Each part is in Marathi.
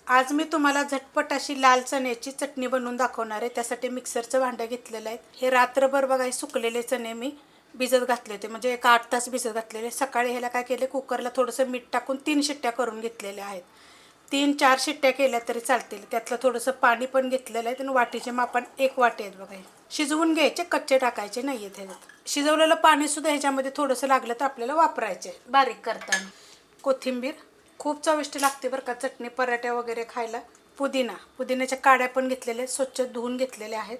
आज मी तुम्हाला झटपट अशी लाल चण्याची चटणी बनवून दाखवणार आहे। त्यासाठी मिक्सरचं भांडं घेतलेलं आहे। हे रात्रभर बघा हे सुकलेले चणे मी भिजत घातले होते, म्हणजे एक 8 तास भिजत घातलेले। सकाळी ह्याला काय केले, कुकरला थोडंसं मीठ टाकून 3 शिट्ट्या करून घेतलेल्या आहेत। 3-4 शिट्ट्या केल्या तरी चालतील। त्यातलं थोडंसं पाणी पण घेतलेलं आहे आणि वाटीचे मापन 1 वाटी आहेत बघा। शिजवून घ्यायचे, कच्चे टाकायचे नाही आहेत ह्याच्यात। शिजवलेलं पाणी सुद्धा ह्याच्यामध्ये थोडंसं लागलं तर आपल्याला वापरायचे बारीक करताना। कोथिंबीर खूप चविष्ट लागते बरं का चटणी, पराठ्या वगैरे खायला। पुदिन्याच्या काड्या पण घेतलेल्या आहेत, स्वच्छ धुवून घेतलेल्या आहेत।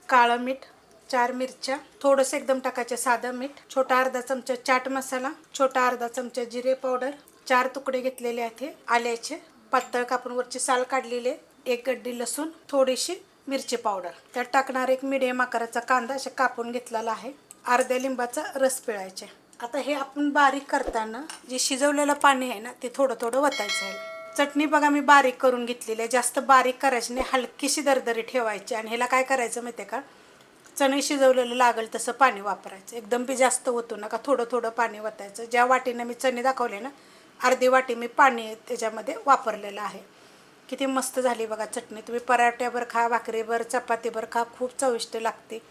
काळं मीठ, 4 मिरच्या, थोडंसं एकदम टाकायचं साधं मीठ, छोटा अर्धा चमचा चाट मसाला, छोटा अर्धा चमचा जिरे पावडर, 4 तुकडे घेतलेले आहेत हे आल्याचे, पातळ कापून वरची साल काढलेले, 1 गड्डी लसूण, थोडीशी मिरची पावडर। त्यात टाकणार एक मिडियम आकाराचा कांदा अशा कापून घेतलेला आहे। अर्ध्या लिंबाचा रस पिळायचे। आता हे आपण बारीक करताना जे शिजवलेलं पाणी आहे ना ते थोडं थोडं वतायचं आहे। चटणी बघा मी बारीक करून घेतलेली आहे, जास्त बारीक करायची नाही, हलकीशी दरदरी ठेवायची। आणि ह्याला काय करायचं माहिती आहे का, चणे शिजवलेलं लागल तसं पाणी वापरायचं, एकदम बी जास्त ओतू नका, थोडं थोडं पाणी वतायचं। ज्या वाटीनं मी चणे दाखवले ना, अर्धी वाटी मी पाणी त्याच्यामध्ये वापरलेलं आहे। किती मस्त झाली बघा चटणी। तुम्ही पराठ्यावर खा, भाकरीवर, चपातीवर खा, खूप चविष्ट लागते।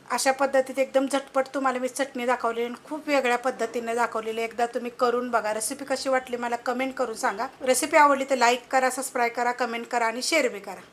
अशा पद्धतीत एकदम झटपट तुम्हाला मी चटणी दाखवली आणि खूप वेगळ्या पद्धतीने दाखवलेली। एकदा तुम्ही करून बघा। रेसिपी कशी वाटली मला कमेंट करून सांगा। रेसिपी आवडली तर लाईक करा, सबस्क्राईब करा, कमेंट करा आणि शेअर बी करा।